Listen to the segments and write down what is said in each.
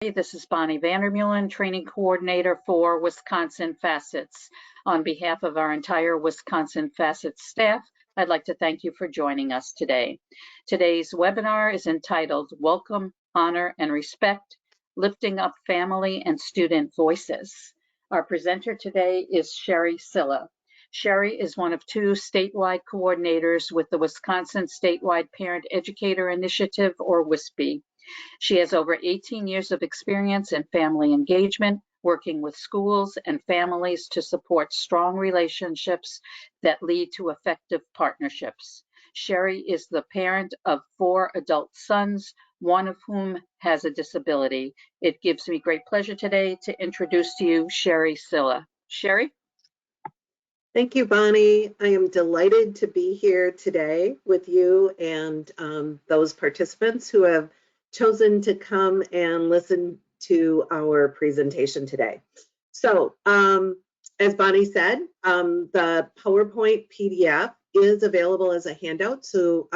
This is Bonnie Vandermeulen, Training Coordinator for Wisconsin Facets. On behalf of our entire Wisconsin Facets staff, I'd like to thank you for joining us today. Today's webinar is entitled Welcome, Honor, and Respect, Lifting Up Family and Student Voices. Our presenter today is Sherry Silla. Sherry is one of two statewide coordinators with the Wisconsin Statewide Parent Educator Initiative, or WISPE. She has over 18 years of experience in family engagement, working with schools and families to support strong relationships that lead to effective partnerships. Sherry is the parent of 4 adult sons, one of whom has a disability. It gives me great pleasure today to introduce to you Sherry Silla. Sherry? Thank you, Bonnie. I am delighted to be here today with you and those participants who have chosen to come and listen to our presentation today. So, as Bonnie said, the PowerPoint PDF is available as a handout, so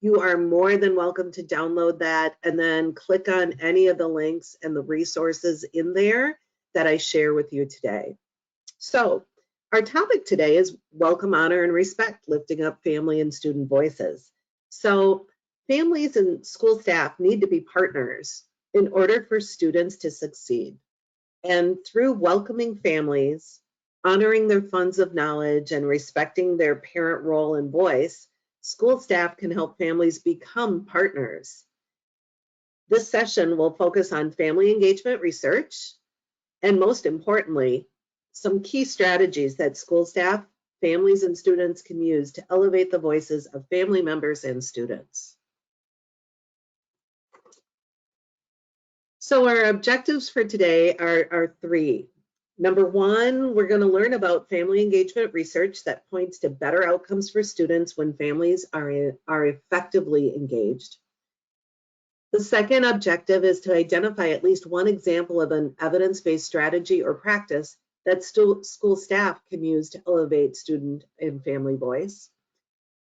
you are more than welcome to download that and then click on any of the links and the resources in there that I share with you today. So, our topic today is Welcome, Honor, and Respect, Lifting Up Family and Student Voices. So, families and school staff need to be partners in order for students to succeed. And through welcoming families, honoring their funds of knowledge, and respecting their parent role and voice, school staff can help families become partners. This session will focus on family engagement research, and most importantly, some key strategies that school staff, families, and students can use to elevate the voices of family members and students. So our objectives for today are 3. Number 1, we're going to learn about family engagement research that points to better outcomes for students when families are effectively engaged. The second objective is to identify at least one example of an evidence-based strategy or practice that school staff can use to elevate student and family voice.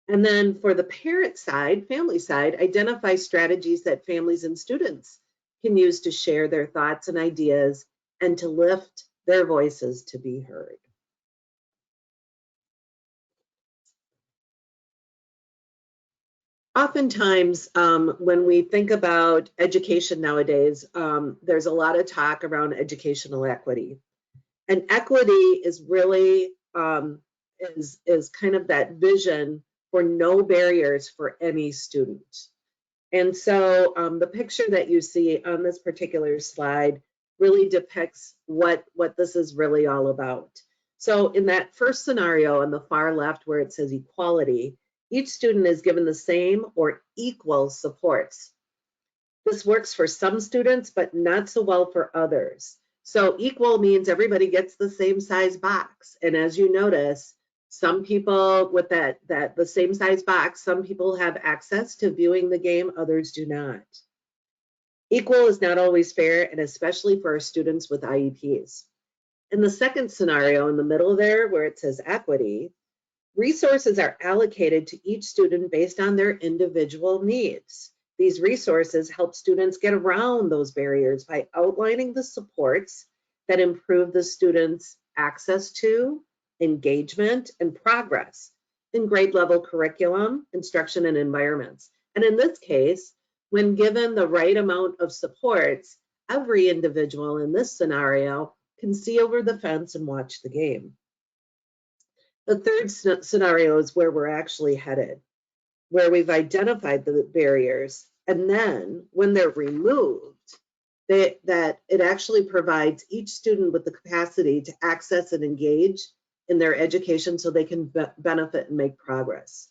And then for the parent side, family side, identify strategies that families and students can use to share their thoughts and ideas and to lift their voices to be heard. Oftentimes, when we think about education nowadays, there's a lot of talk around educational equity. And equity is really is kind of that vision for no barriers for any student. And so the picture that you see on this particular slide really depicts what this is really all about. So in that first scenario on the far left where it says equality, each student is given the same or equal supports. This works for some students, but not so well for others. So equal means everybody gets the same size box. And as you notice, some people with the same size box, some people have access to viewing the game, others do not. Equal is not always fair, and especially for our students with IEPs. In the second scenario in the middle there where it says equity, resources are allocated to each student based on their individual needs. These resources help students get around those barriers by outlining the supports that improve the students' access to, engagement, and progress in grade level curriculum, instruction, and environments. And in this case, when given the right amount of supports, every individual in this scenario can see over the fence and watch the game. The third scenario is where we're actually headed, where we've identified the barriers, and then when they're removed, that it actually provides each student with the capacity to access and engage in their education so they can benefit and make progress.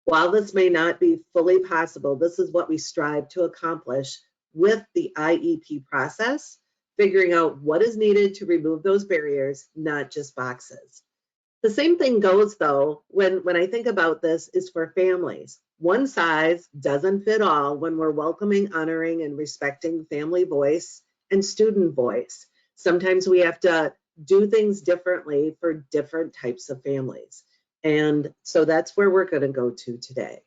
While this may not be fully possible, this is what we strive to accomplish with the IEP process, figuring out what is needed to remove those barriers, not just boxes. The same thing goes, though, when I think about this is for families. One size doesn't fit all when we're welcoming, honoring, and respecting family voice and student voice. Sometimes we have to do things differently for different types of families. And so that's where we're going to go to today.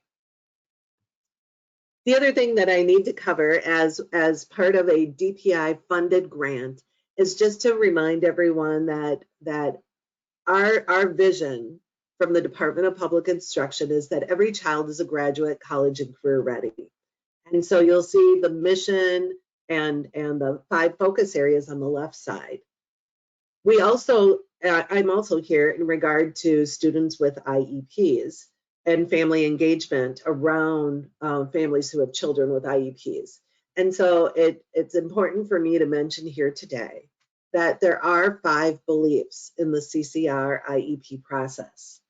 The other thing that I need to cover as part of a DPI funded grant is just to remind everyone that our vision from the Department of Public Instruction is that every child is a graduate, college, and career ready. And so you'll see the mission and the 5 focus areas on the left side. We also, I'm also here in regard to students with IEPs and family engagement around families who have children with IEPs. And so it's important for me to mention here today that there are 5 beliefs in the CCR IEP process.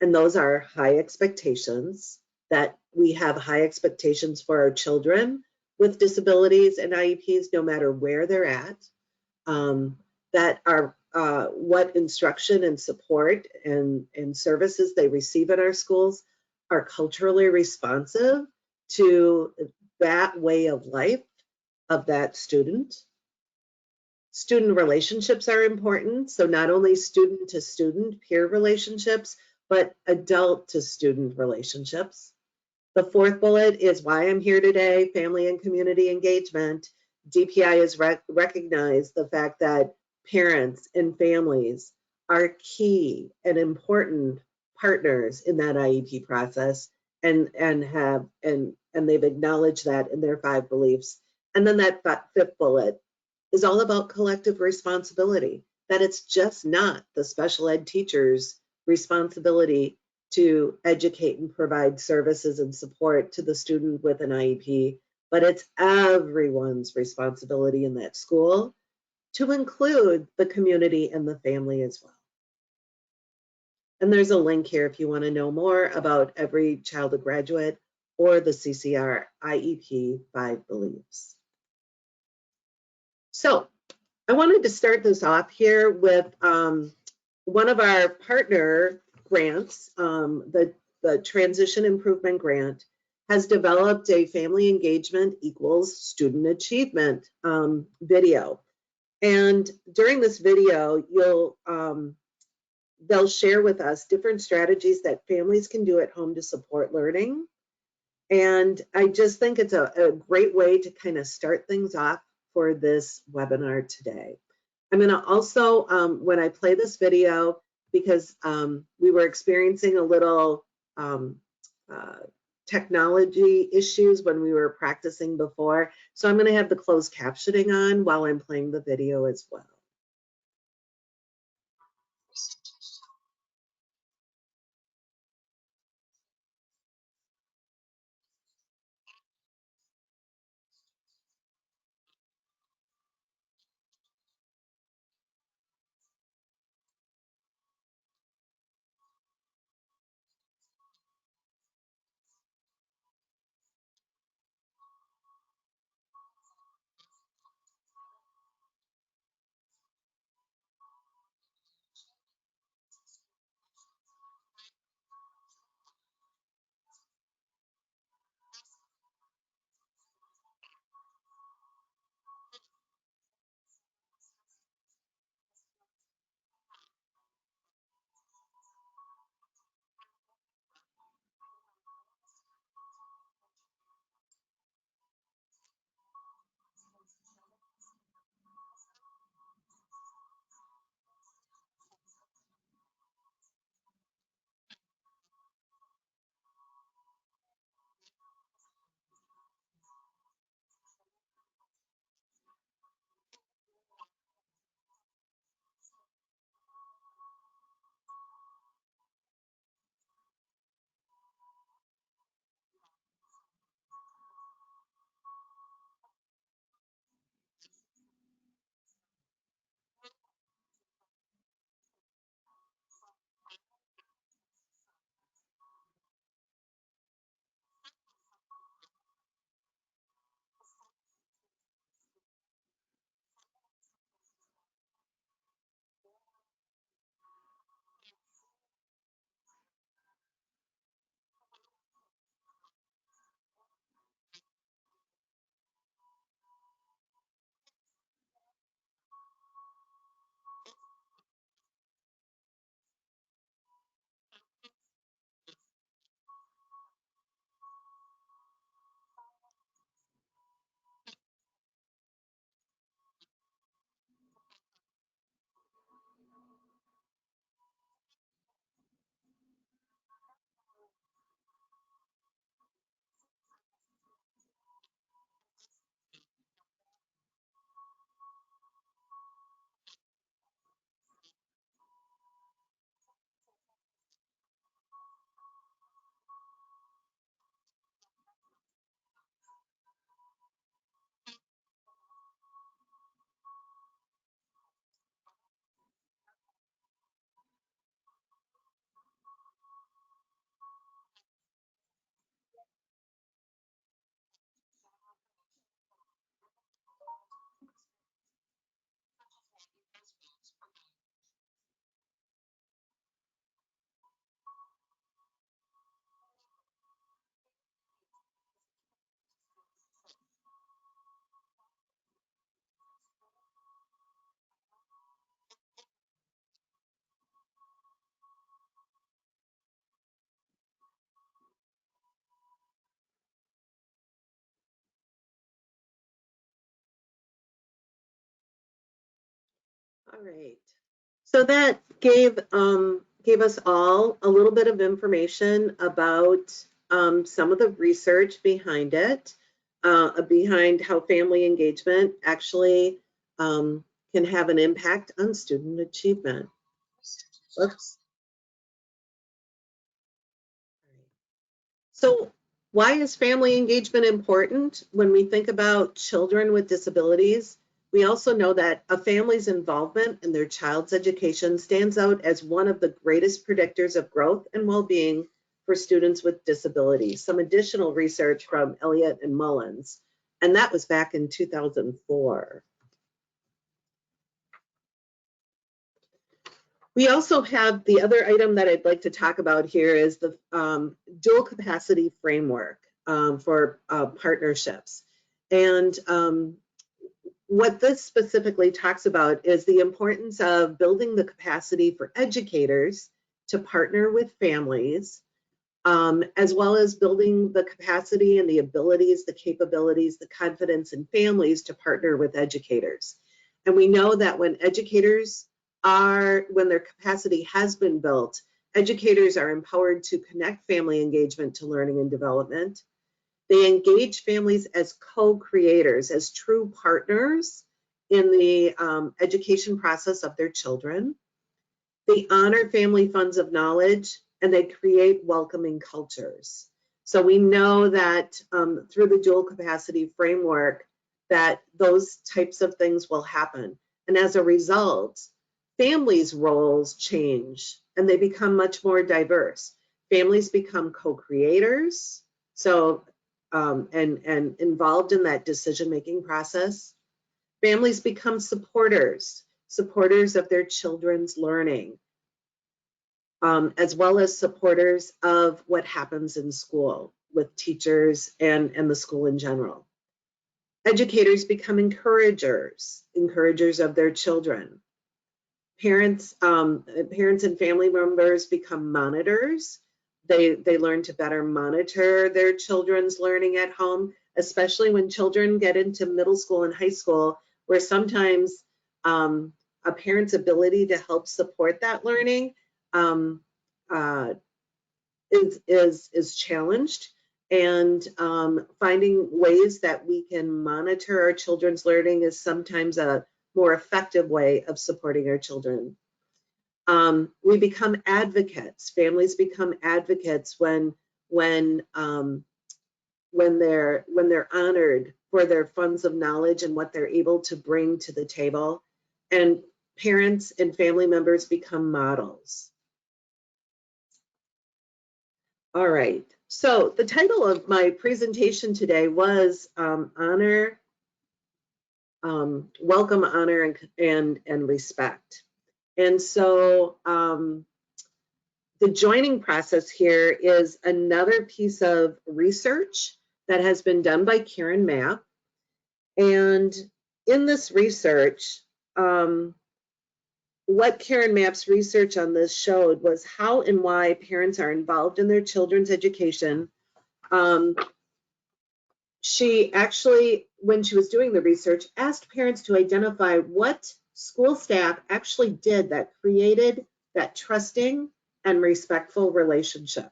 And those are high expectations, that we have high expectations for our children with disabilities and IEPs, no matter where they're at. That are what instruction and support and services they receive in our schools are culturally responsive to that way of life of that student. Student relationships are important, so not only student to student peer relationships, but adult to student relationships. The 4th bullet is why I'm here today, family and community engagement. DPI has recognized the fact that parents and families are key and important partners in that IEP process, and they've acknowledged that in their 5 beliefs. And then that 5th bullet is all about collective responsibility, that it's just not the special ed teacher's responsibility to educate and provide services and support to the student with an IEP, but it's everyone's responsibility in that school, to include the community and the family as well. And there's a link here if you want to know more about Every Child a Graduate or the CCR IEP 5 beliefs. So I wanted to start this off here with one of our partner grants, the Transition Improvement Grant, has developed a family engagement equals student achievement video. And during this video, they'll share with us different strategies that families can do at home to support learning. And I just think it's a great way to kind of start things off for this webinar today. I'm going to also, when I play this video, because we were experiencing a little technology issues when we were practicing before, so I'm going to have the closed captioning on while I'm playing the video as well. All right. So that gave us all a little bit of information about some of the research behind it, behind how family engagement actually can have an impact on student achievement. Whoops. So why is family engagement important? When we think about children with disabilities, we also know that a family's involvement in their child's education stands out as one of the greatest predictors of growth and well-being for students with disabilities. Some additional research from Elliott and Mullins, and that was back in 2004. We also have the other item that I'd like to talk about here is the dual capacity framework for partnerships. And what this specifically talks about is the importance of building the capacity for educators to partner with families, as well as building the capacity and the abilities, the capabilities, the confidence in families to partner with educators. And we know that when their capacity has been built, educators are empowered to connect family engagement to learning and development. They engage families as co-creators, as true partners in the education process of their children. They honor family funds of knowledge, and they create welcoming cultures. So we know that through the dual capacity framework, that those types of things will happen. And as a result, families' roles change and they become much more diverse. Families become co-creators, so and involved in that decision-making process. Families become supporters of their children's learning, as well as supporters of what happens in school with teachers and the school in general. Educators become encouragers of their children. Parents and family members become monitors. They learn to better monitor their children's learning at home, especially when children get into middle school and high school, where sometimes a parent's ability to help support that learning is challenged. And finding ways that we can monitor our children's learning is sometimes a more effective way of supporting our children. We become advocates. Families become advocates when they're honored for their funds of knowledge and what they're able to bring to the table. And parents and family members become models. All right. So the title of my presentation today was Welcome, Honor, and Respect. And so the joining process here is another piece of research that has been done by Karen Mapp. And in this research, what Karen Mapp's research on this showed was how and why parents are involved in their children's education. She actually, when she was doing the research, asked parents to identify what school staff actually did that created that trusting and respectful relationship.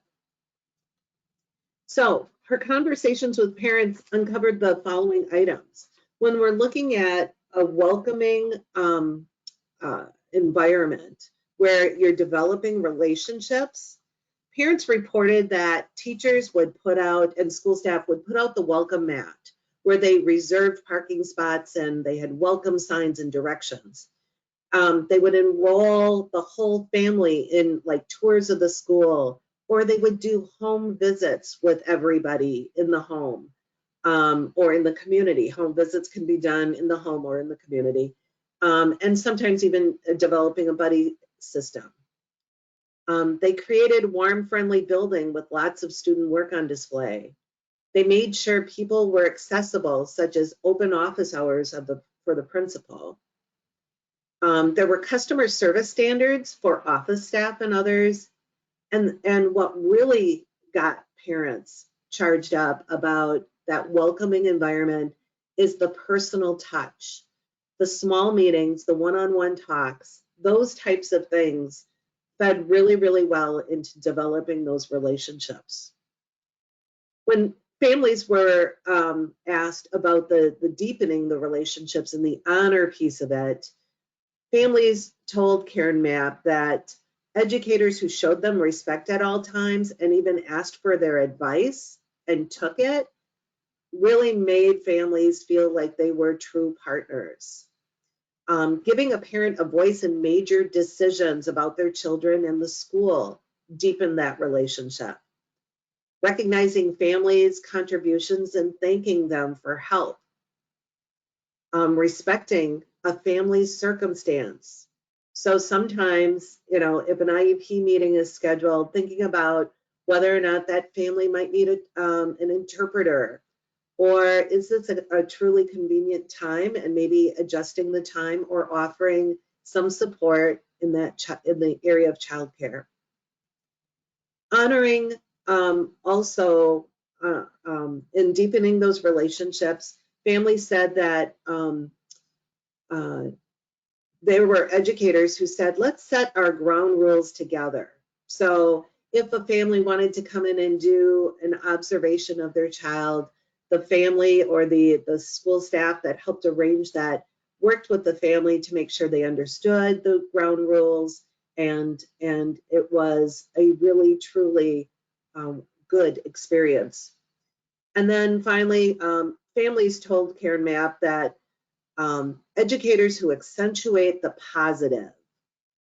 So her conversations with parents uncovered the following items. When we're looking at a welcoming environment where you're developing relationships, parents reported that teachers would put out and school staff would put out the welcome mat where they reserved parking spots and they had welcome signs and directions. They would enroll the whole family in like tours of the school, or they would do home visits with everybody in the home or in the community. Home visits can be done in the home or in the community. And sometimes even developing a buddy system. They created warm, friendly building with lots of student work on display. They made sure people were accessible, such as open office hours for the principal. There were customer service standards for office staff and others. And what really got parents charged up about that welcoming environment is the personal touch. the small meetings, the one-on-one talks, those types of things fed really, really well into developing those relationships. When families were asked about the deepening the relationships and the honor piece of it, families told Karen Mapp that educators who showed them respect at all times and even asked for their advice and took it really made families feel like they were true partners. Giving a parent a voice in major decisions about their children and the school deepened that relationship. Recognizing families' contributions and thanking them for help. Respecting a family's circumstance. So sometimes, if an IEP meeting is scheduled, thinking about whether or not that family might need an interpreter, or is this a truly convenient time, and maybe adjusting the time or offering some support in the area of childcare. Honoring also in deepening those relationships, families said that there were educators who said, let's set our ground rules together. So if a family wanted to come in and do an observation of their child, the family or the school staff that helped arrange that worked with the family to make sure they understood the ground rules, and it was a really, truly good experience. And then finally, families told Karen Mapp that educators who accentuate the positive,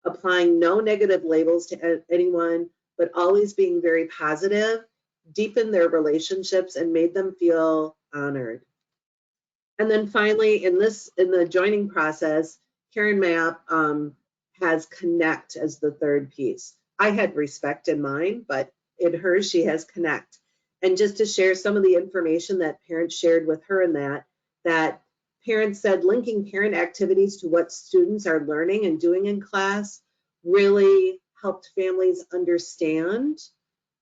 applying no negative labels to anyone, but always being very positive, deepened their relationships and made them feel honored. And then finally, in the joining process, Karen Mapp has connect as the third piece. I had respect in mine, but in hers, she has connect. And just to share some of the information that parents shared with her in that parents said linking parent activities to what students are learning and doing in class really helped families understand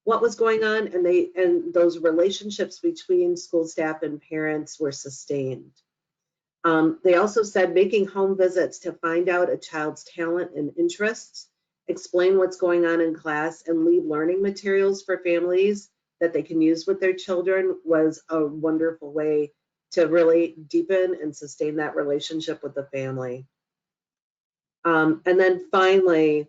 what was going on, and those relationships between school staff and parents were sustained. They also said making home visits to find out a child's talent and interests, explain what's going on in class, and leave learning materials for families that they can use with their children was a wonderful way to really deepen and sustain that relationship with the family. And then finally,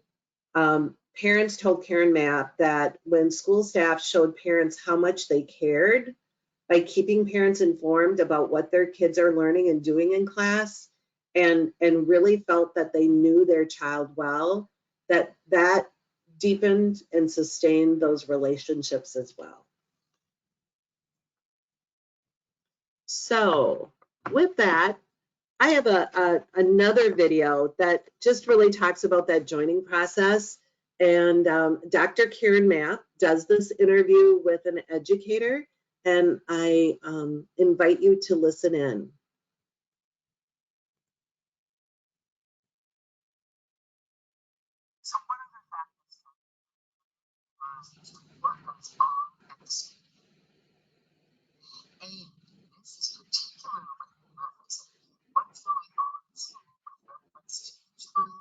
parents told Karen Mapp that when school staff showed parents how much they cared by keeping parents informed about what their kids are learning and doing in class, and really felt that they knew their child well, that deepened and sustained those relationships as well. So with that, I have another video that just really talks about that joining process. And Dr. Karen Mapp does this interview with an educator, and I invite you to listen in. So one of the factors what goes on at the school. And this is particularly referencing what's going on in school with reference to children.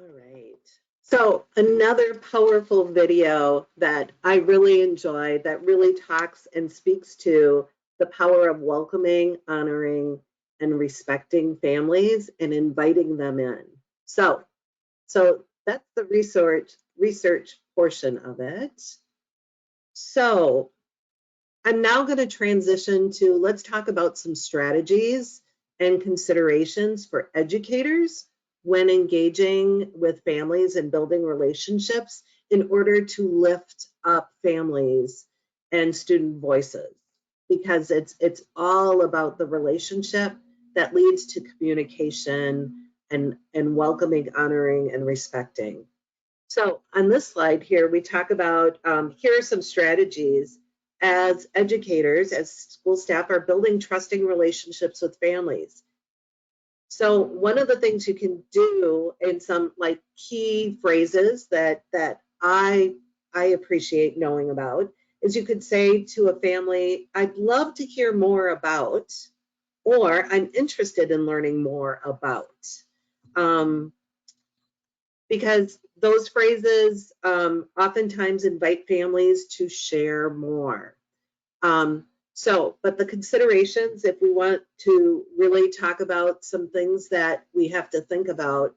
All right. So another powerful video that I really enjoyed that really talks and speaks to the power of welcoming, honoring, and respecting families and inviting them in. So that's the research portion of it. So I'm now going to transition to let's talk about some strategies and considerations for educators when engaging with families and building relationships in order to lift up families and student voices, because it's all about the relationship that leads to communication and welcoming, honoring, and respecting. So on this slide here, we talk about, here are some strategies as educators, as school staff are building trusting relationships with families. So one of the things you can do in some like key phrases that I appreciate knowing about is you could say to a family, I'd love to hear more about, or I'm interested in learning more about. Because those phrases oftentimes invite families to share more. But the considerations, if we want to really talk about some things that we have to think about,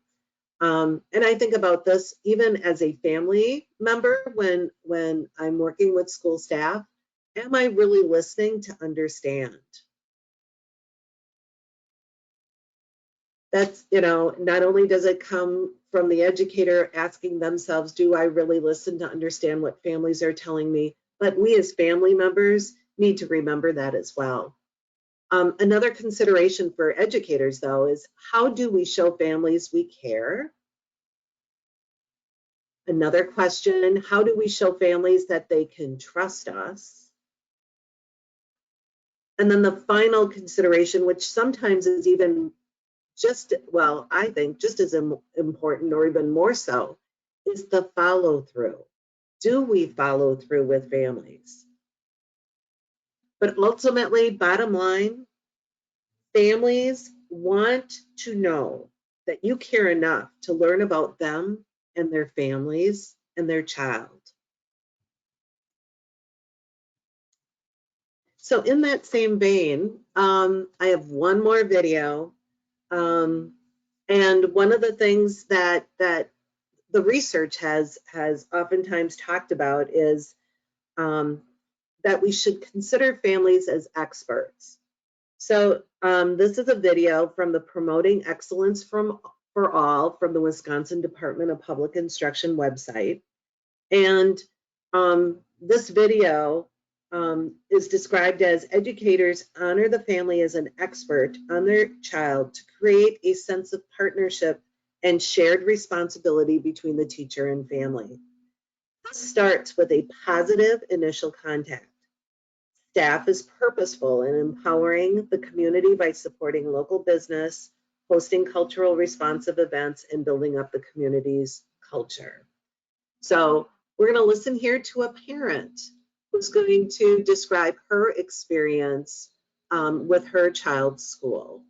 and I think about this even as a family member when I'm working with school staff, am I really listening to understand? That's, not only does it come from the educator asking themselves, do I really listen to understand what families are telling me? But we as family members need to remember that as well. Another consideration for educators, though, is how do we show families we care? Another question, how do we show families that they can trust us? And then the final consideration, which sometimes is even I think just as important or even more so, is the follow through. Do we follow through with families? But ultimately, bottom line, families want to know that you care enough to learn about them and their families and their child. So in that same vein, I have one more video. And one of the things that the research has oftentimes talked about is that we should consider families as experts. So this is a video from the Promoting Excellence for All from the Wisconsin Department of Public Instruction website. And this video is described as educators honor the family as an expert on their child to create a sense of partnership and shared responsibility between the teacher and family. This starts with a positive initial contact. Staff is purposeful in empowering the community by supporting local business, hosting cultural responsive events, and building up the community's culture. So we're going to listen here to a parent who's going to describe her experience with her child's school.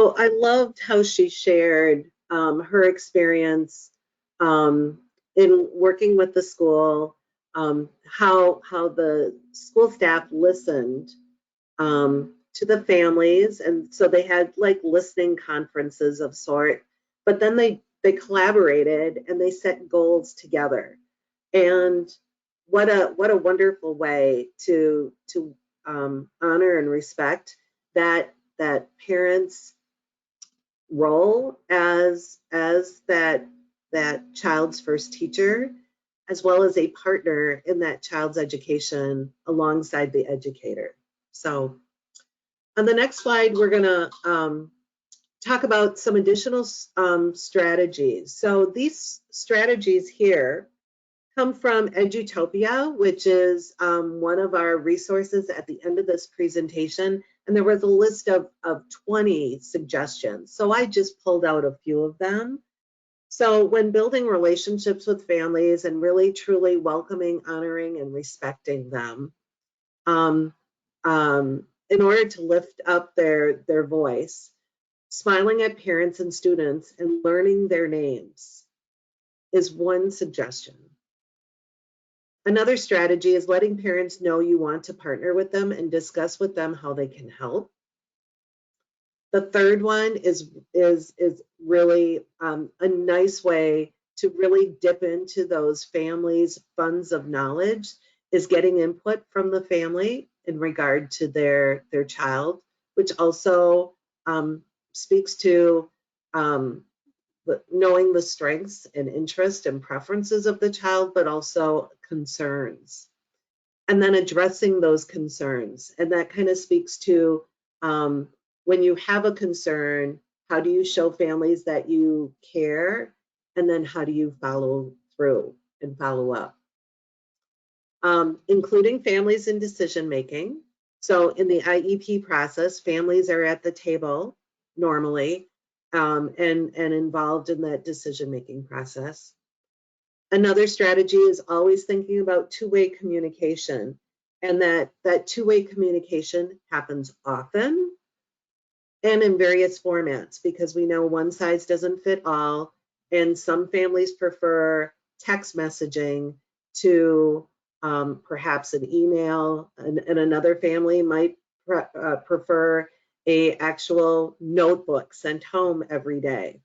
So I loved how she shared her experience in working with the school, how the school staff listened to the families, and so they had like listening conferences of sort. But then they collaborated and they set goals together. And what a wonderful way to honor and respect that parents' role as that child's first teacher, as well as a partner in that child's education alongside the educator. So on the next slide, we're going to talk about some additional strategies. So these strategies here come from Edutopia, which is one of our resources at the end of this presentation. And there was a list of 20 suggestions. So I just pulled out a few of them. So when building relationships with families and really truly welcoming, honoring, and respecting them, in order to lift up their voice, smiling at parents and students and learning their names is one suggestion. Another strategy is letting parents know you want to partner with them and discuss with them how they can help. The third one is really a nice way to really dip into those families' funds of knowledge, is getting input from the family in regard to their child, which also speaks to knowing the strengths and interests and preferences of the child, but also concerns. And then addressing those concerns. And that kind of speaks to when you have a concern, how do you show families that you care? And then how do you follow through and follow up? Including families in decision making. So in the IEP process, families are at the table normally and involved in that decision making process. Another strategy is always thinking about two-way communication, and that two-way communication happens often and in various formats, because we know one size doesn't fit all, and some families prefer text messaging to perhaps an email, and another family might prefer a actual notebook sent home every day.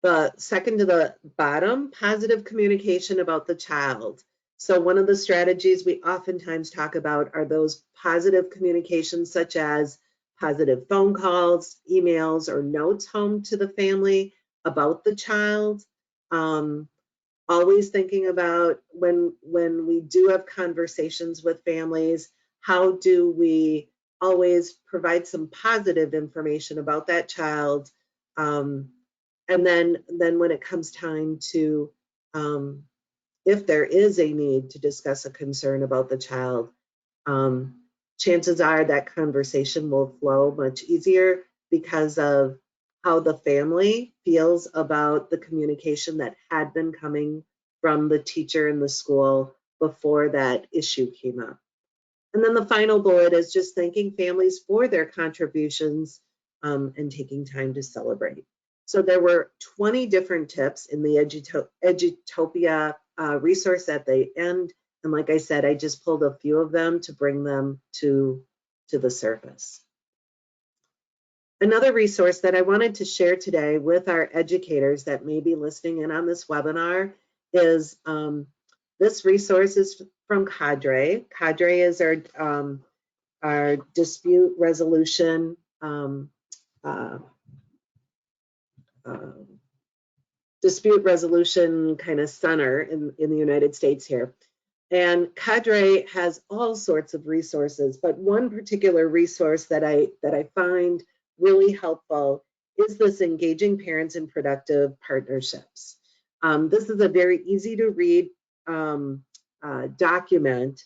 The second to the bottom, positive communication about the child. So one of the strategies we oftentimes talk about are those positive communications, such as positive phone calls, emails, or notes home to the family about the child. Always thinking about when we do have conversations with families, how do we always provide some positive information about that child? And then when it comes time to, if there is a need to discuss a concern about the child, chances are that conversation will flow much easier because of how the family feels about the communication that had been coming from the teacher in the school before that issue came up. And then the final bullet is just thanking families for their contributions and taking time to celebrate. So there were 20 different tips in the Edutopia resource at the end. And like I said, I just pulled a few of them to bring them to the surface. Another resource that I wanted to share today with our educators that may be listening in on this webinar is this resource is from Cadre. Cadre is our dispute resolution kind of center in the United States here. And Cadre has all sorts of resources, but one particular resource that I find really helpful is this Engaging Parents in Productive Partnerships. This is a very easy to read document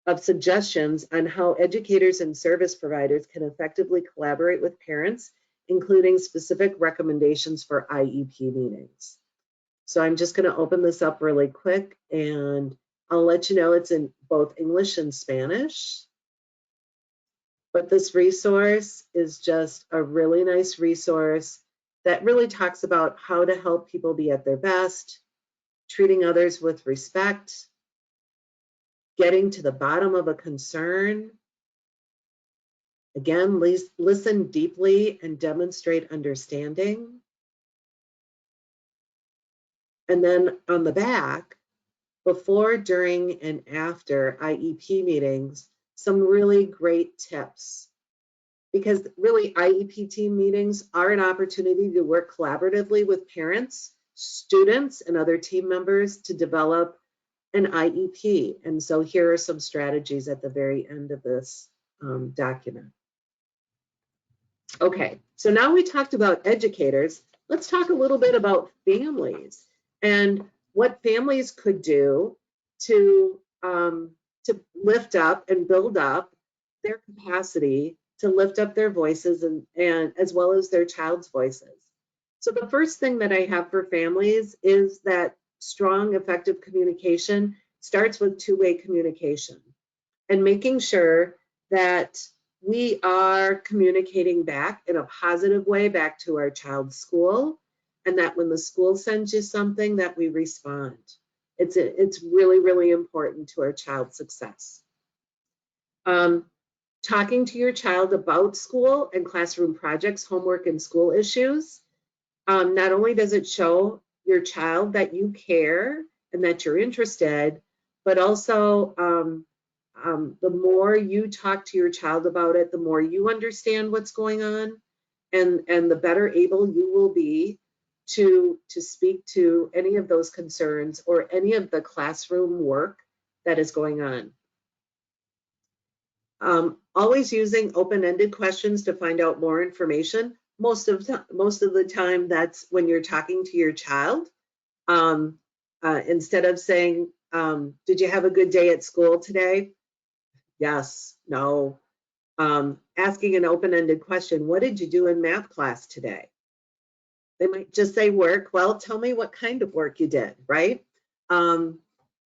of suggestions on how educators and service providers can effectively collaborate with parents, including specific recommendations for IEP meetings. So I'm just going to open this up really quick, and I'll let you know it's in both English and Spanish. But this resource is just a really nice resource that really talks about how to help people be at their best, treating others with respect, getting to the bottom of a concern. Again, listen deeply and demonstrate understanding. And then on the back, before, during, and after IEP meetings, some really great tips. Because really, IEP team meetings are an opportunity to work collaboratively with parents, students, and other team members to develop an IEP. And so here are some strategies at the very end of this document. Okay, so now we talked about educators. Let's talk a little bit about families and what families could do to lift up and build up their capacity to lift up their voices and as well as their child's voices. So the first thing that I have for families is that strong, effective communication starts with two-way communication and making sure that we are communicating back in a positive way back to our child's school, and that when the school sends you something that we respond. It's really, really important to our child's success. Talking to your child about school and classroom projects, homework, and school issues. Not only does it show your child that you care and that you're interested, but also the more you talk to your child about it, the more you understand what's going on, and the better able you will be to speak to any of those concerns or any of the classroom work that is going on. Always using open-ended questions to find out more information. Most of the time, that's when you're talking to your child. Instead of saying, did you have a good day at school today? Yes, no. Asking an open-ended question, what did you do in math class today? They might just say work. Well, tell me what kind of work you did, right?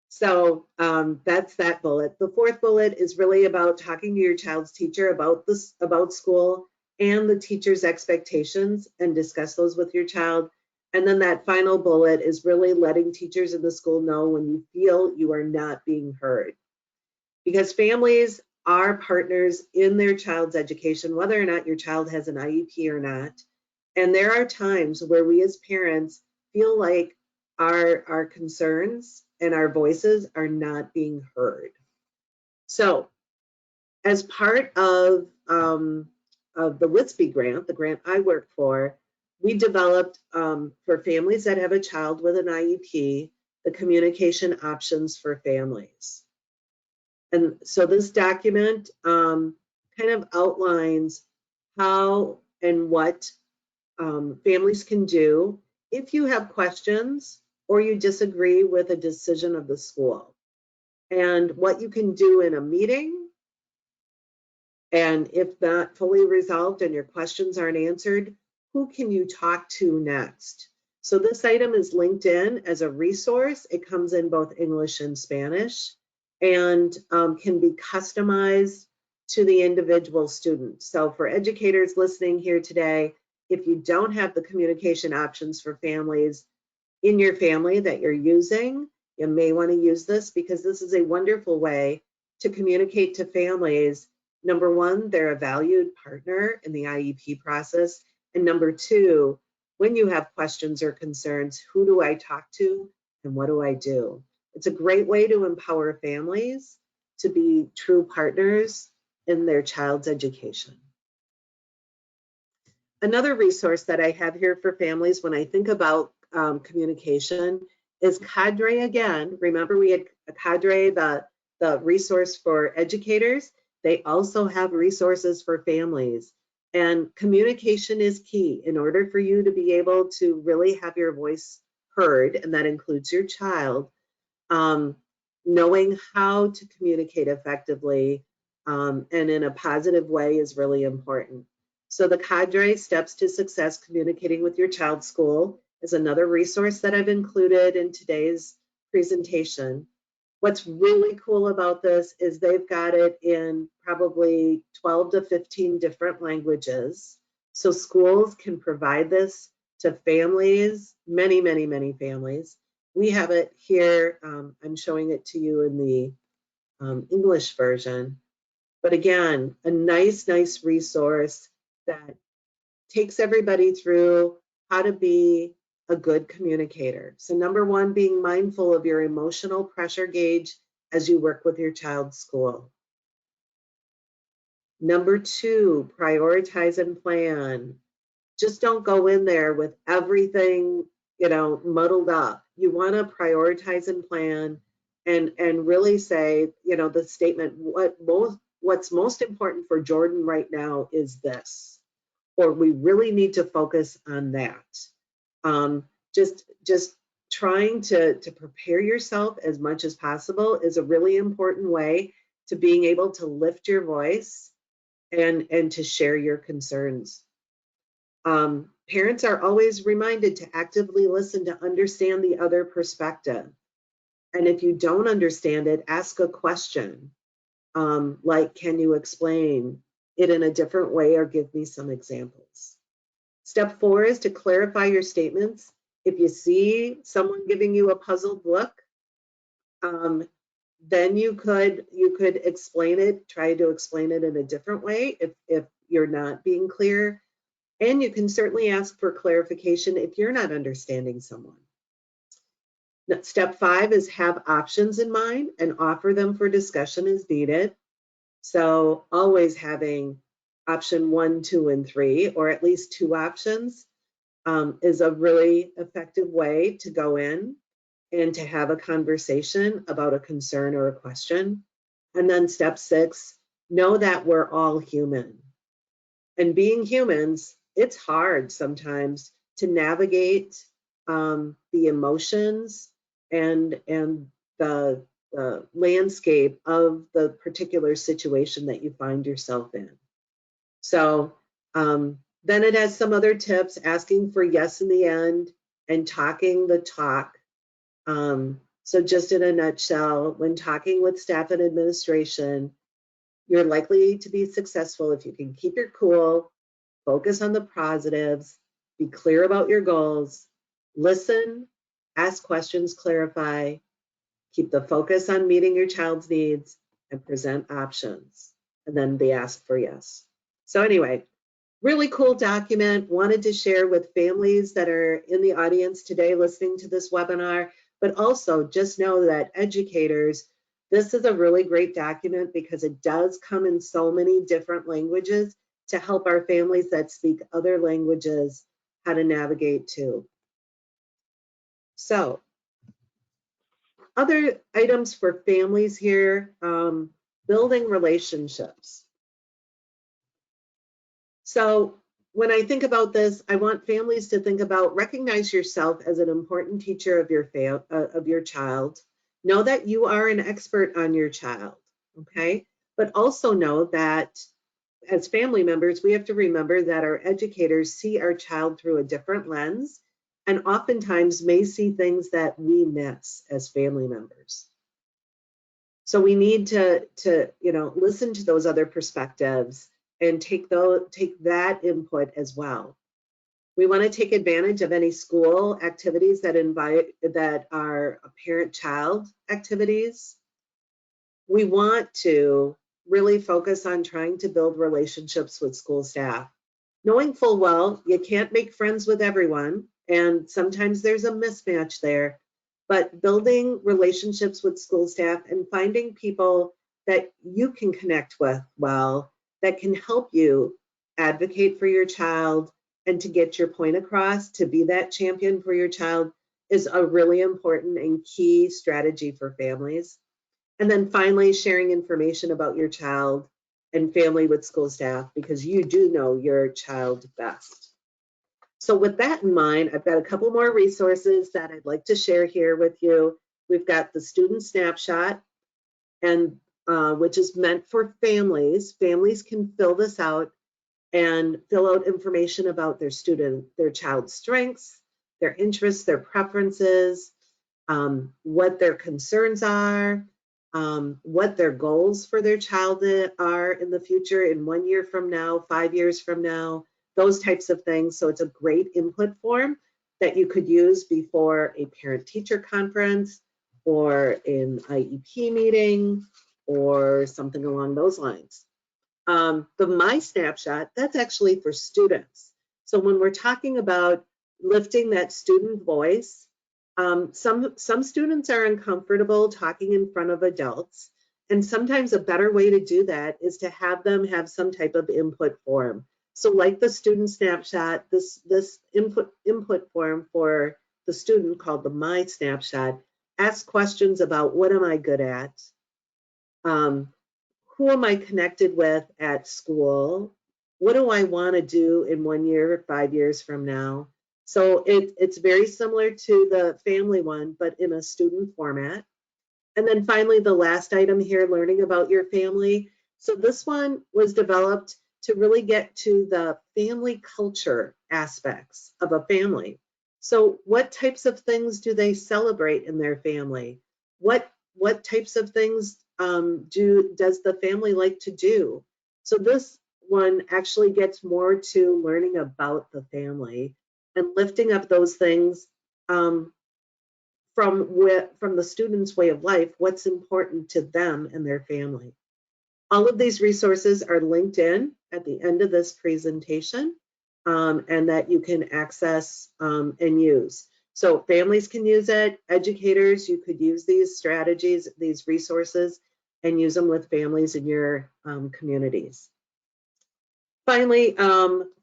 So that's that bullet. The fourth bullet is really about talking to your child's teacher about school and the teacher's expectations, and discuss those with your child. And then that final bullet is really letting teachers in the school know when you feel you are not being heard. Because families are partners in their child's education, whether or not your child has an IEP or not. And there are times where we as parents feel like our concerns and our voices are not being heard. So as part of the WISBE grant, the grant I work for, we developed for families that have a child with an IEP, the communication options for families. And so this document kind of outlines how and what families can do if you have questions or you disagree with a decision of the school, and what you can do in a meeting. And if not fully resolved and your questions aren't answered, who can you talk to next? So this item is linked in as a resource. It comes in both English and Spanish, and can be customized to the individual student. So for educators listening here today, if you don't have the communication options for families in your family that you're using, you may want to use this, because this is a wonderful way to communicate to families. Number one, they're a valued partner in the IEP process. And number two, when you have questions or concerns, who do I talk to and what do I do? It's a great way to empower families to be true partners in their child's education. Another resource that I have here for families when I think about communication is Cadre again. Remember, we had Cadre, the resource for educators. They also have resources for families. And communication is key in order for you to be able to really have your voice heard, and that includes your child. Knowing how to communicate effectively and in a positive way is really important. So the Cadre Steps to Success Communicating with Your Child's School is another resource that I've included in today's presentation. What's really cool about this is they've got it in probably 12 to 15 different languages. So schools can provide this to families, many, many, many families. We have it here. I'm showing it to you in the English version. But again, a nice resource that takes everybody through how to be a good communicator. So number one, being mindful of your emotional pressure gauge as you work with your child's school. Number two, prioritize and plan. Just don't go in there with everything, muddled up. You want to prioritize and plan and really say, the statement, what's most important for Jordan right now is this, or we really need to focus on that. Just trying to prepare yourself as much as possible is a really important way to being able to lift your voice and to share your concerns. Parents are always reminded to actively listen to understand the other perspective. And if you don't understand it, ask a question, like, can you explain it in a different way or give me some examples? Step 4 is to clarify your statements. If you see someone giving you a puzzled look, then you could explain it, try to explain it in a different way if you're not being clear. And you can certainly ask for clarification if you're not understanding someone. Step 5 is have options in mind and offer them for discussion as needed. So always having option 1, 2, and 3, or at least 2 options, is a really effective way to go in and to have a conversation about a concern or a question. And then step 6, know that we're all human. And being humans, it's hard sometimes to navigate the emotions and the landscape of the particular situation that you find yourself in. So then it has some other tips, asking for yes in the end and talking the talk. So just in a nutshell, when talking with staff and administration, you're likely to be successful if you can keep your cool, focus on the positives, be clear about your goals, listen, ask questions, clarify, keep the focus on meeting your child's needs, and present options. And then they ask for yes. So anyway, really cool document. Wanted to share with families that are in the audience today listening to this webinar, but also just know that educators, this is a really great document because it does come in so many different languages to help our families that speak other languages how to navigate too. So other items for families here, building relationships. So when I think about this, I want families to think about, recognize yourself as an important teacher of your child. Know that you are an expert on your child, okay? But also know that as family members, we have to remember that our educators see our child through a different lens and oftentimes may see things that we miss as family members. So we need to listen to those other perspectives and take that input as well. We want to take advantage of any school activities that are parent-child activities. We want to really focus on trying to build relationships with school staff, knowing full well you can't make friends with everyone, and sometimes there's a mismatch there, but building relationships with school staff and finding people that you can connect with well, that can help you advocate for your child and to get your point across, to be that champion for your child, is a really important and key strategy for families. And then finally, sharing information about your child and family with school staff, because you do know your child best. So with that in mind, I've got a couple more resources that I'd like to share here with you. We've got the Student Snapshot, and which is meant for families. Families can fill this out and fill out information about their child's strengths, their interests, their preferences, what their concerns are, what their goals for their child are in the future, in 1 year from now, 5 years from now, those types of things. So it's a great input form that you could use before a parent-teacher conference or an IEP meeting or something along those lines. The My Snapshot, that's actually for students. So when we're talking about lifting that student voice, some students are uncomfortable talking in front of adults, and sometimes a better way to do that is to have them have some type of input form. So like the student snapshot, this input form for the student called the My Snapshot, ask questions about what am I good at? Who am I connected with at school? What do I want to do in 1 year or 5 years from now? So it's very similar to the family one, but in a student format. And then finally, the last item here, learning about your family. So this one was developed to really get to the family culture aspects of a family. So what types of things do they celebrate in their family? What types of things does the family like to do? So this one actually gets more to learning about the family and lifting up those things from the student's way of life, what's important to them and their family. All of these resources are linked in at the end of this presentation, and that you can access and use. So families can use it, educators, you could use these strategies, these resources, and use them with families in your communities. Finally,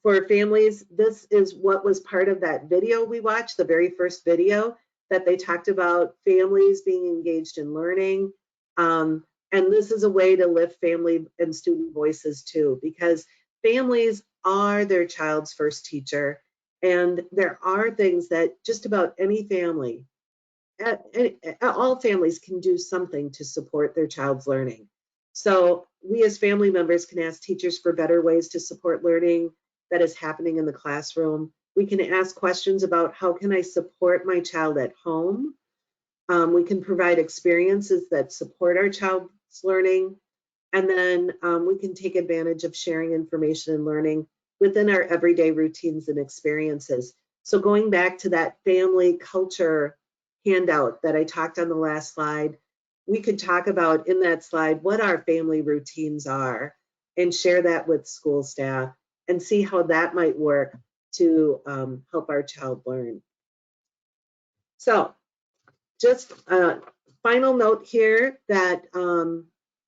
for families, this is what was part of that video we watched, the very first video that they talked about families being engaged in learning. And this is a way to lift family and student voices too, because families are their child's first teacher. And there are things that just about any family, all families can do something to support their child's learning. So we as family members can ask teachers for better ways to support learning that is happening in the classroom. We can ask questions about how can I support my child at home? We can provide experiences that support our child's learning. And then we can take advantage of sharing information and learning within our everyday routines and experiences. So going back to that family culture handout that I talked on the last slide, we could talk about in that slide what our family routines are and share that with school staff and see how that might work to help our child learn. So just a final note here that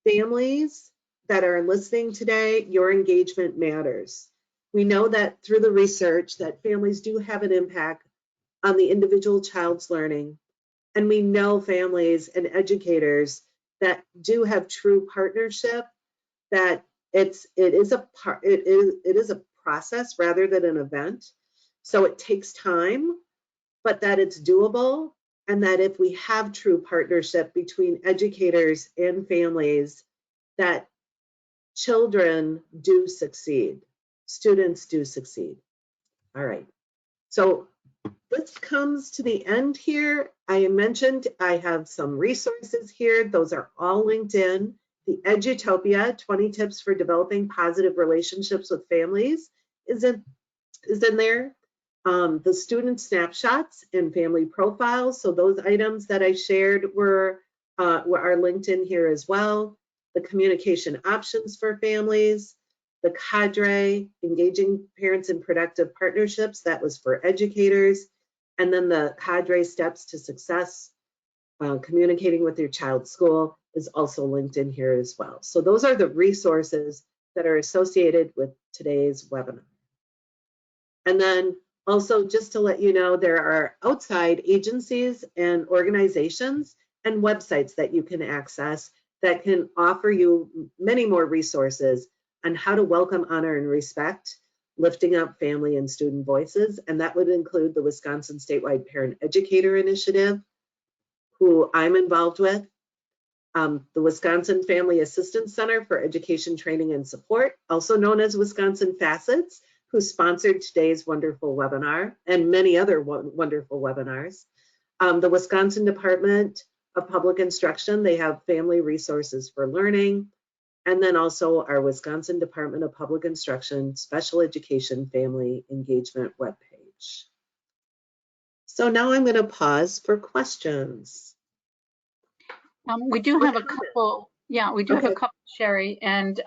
families that are listening today, your engagement matters. We know that through the research that families do have an impact on the individual child's learning. And we know families and educators that do have true partnership, that it is a process rather than an event. So it takes time, but that it's doable, and that if we have true partnership between educators and families, that children do succeed, students do succeed. All right, so this comes to the end here. I mentioned I have some resources here. Those are all linked in. The Edutopia, 20 Tips for Developing Positive Relationships with Families is in there. The student snapshots and family profiles. So those items that I shared are linked in here as well. The communication options for families, the cadre, engaging parents in productive partnerships, that was for educators. And then the cadre steps to success, communicating with your child's school, is also linked in here as well. So those are the resources that are associated with today's webinar. And then also, just to let you know, there are outside agencies and organizations and websites that you can access that can offer you many more resources on how to welcome, honor, and respect, lifting up family and student voices. And that would include the Wisconsin Statewide Parent Educator Initiative, who I'm involved with, the Wisconsin Family Assistance Center for Education, Training, and Support, also known as Wisconsin Facets, who sponsored today's wonderful webinar and many other wonderful webinars. The Wisconsin Department of Public Instruction, they have Family Resources for Learning, and then also our Wisconsin Department of Public Instruction Special Education Family Engagement webpage. So now I'm going to pause for questions. We do have a couple. Yeah, we do have a Okay. couple, Sherry. And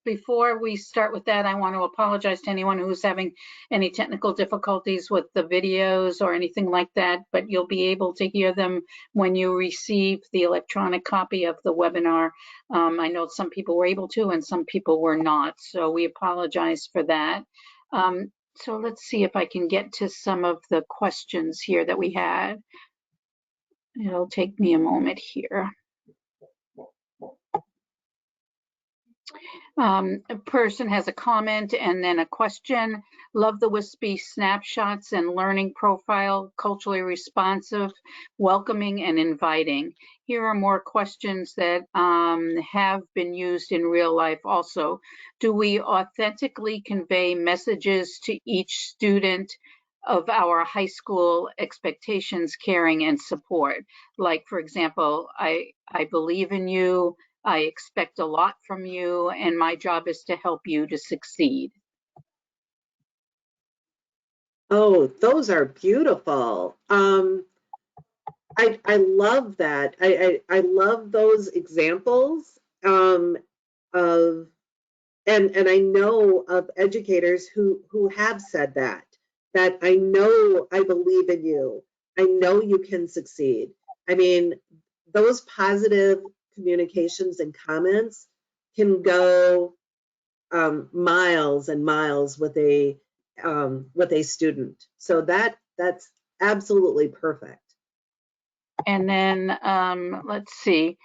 before we start with that, I want to apologize to anyone who's having any technical difficulties with the videos or anything like that, but you'll be able to hear them when you receive the electronic copy of the webinar. I know some people were able to and some people were not, so we apologize for that. So let's see if I can get to some of the questions here that we had. It'll take me a moment here. A person has a comment and then a question. Love the WISPE snapshots and learning profile, culturally responsive, welcoming, and inviting. Here are more questions that have been used in real life also. Do we authentically convey messages to each student of our high school expectations, caring, and support? Like, for example, I believe in you, I expect a lot from you, and my job is to help you to succeed. Oh, those are beautiful. I love that. I love those examples of, and I know of educators who have said that I know I believe in you. I know you can succeed. I mean, those positive communications and comments can go miles and miles with a student. So that's absolutely perfect. And then let's see.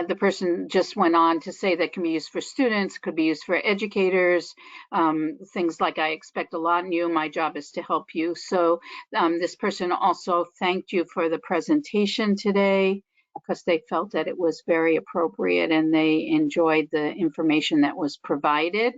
The person just went on to say that can be used for students, could be used for educators, things like I expect a lot in you, my job is to help you. So this person also thanked you for the presentation today because they felt that it was very appropriate and they enjoyed the information that was provided.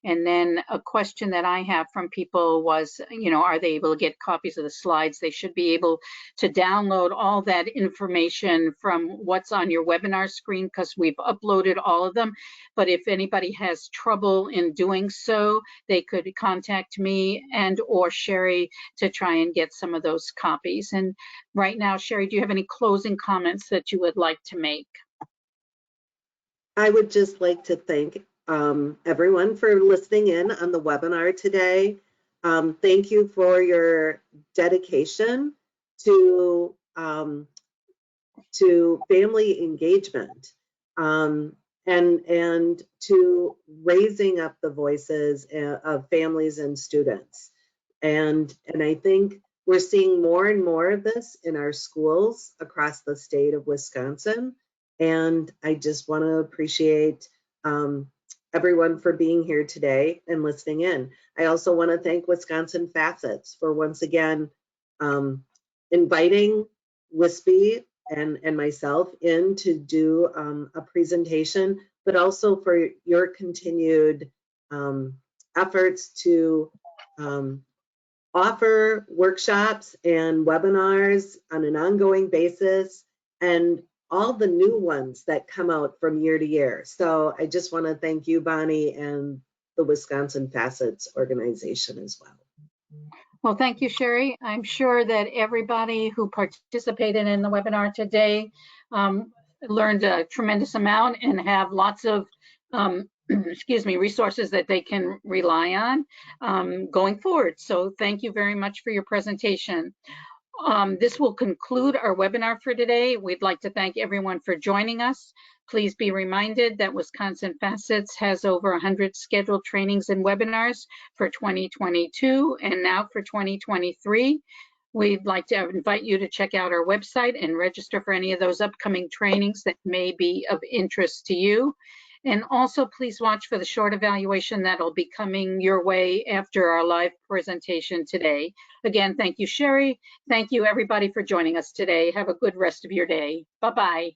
And then a question that I have from people was, you know, are they able to get copies of the slides? They should be able to download all that information from what's on your webinar screen because we've uploaded all of them. But if anybody has trouble in doing so, they could contact me and or Sherry to try and get some of those copies. And right now, Sherry, do you have any closing comments that you would like to make? I would just like to thank everyone for listening in on the webinar today. Thank you for your dedication to family engagement and to raising up the voices of families and students. And I think we're seeing more and more of this in our schools across the state of Wisconsin. And I just want to appreciate everyone for being here today and listening in. I also want to thank Wisconsin Facets for once again inviting WISPE and myself in to do a presentation, but also for your continued efforts to offer workshops and webinars on an ongoing basis and all the new ones that come out from year to year. So I just want to thank you, Bonnie, and the Wisconsin Facets organization as well. Well, thank you, Sherry. I'm sure that everybody who participated in the webinar today learned a tremendous amount and have lots of resources that they can rely on going forward. So thank you very much for your presentation. This will conclude our webinar for today. We'd like to thank everyone for joining us. Please be reminded that Wisconsin Facets has over 100 scheduled trainings and webinars for 2022 and now for 2023. We'd like to invite you to check out our website and register for any of those upcoming trainings that may be of interest to you. And also, please watch for the short evaluation that'll be coming your way after our live presentation today. Again, thank you, Sherry. Thank you, everybody, for joining us today. Have a good rest of your day. Bye-bye.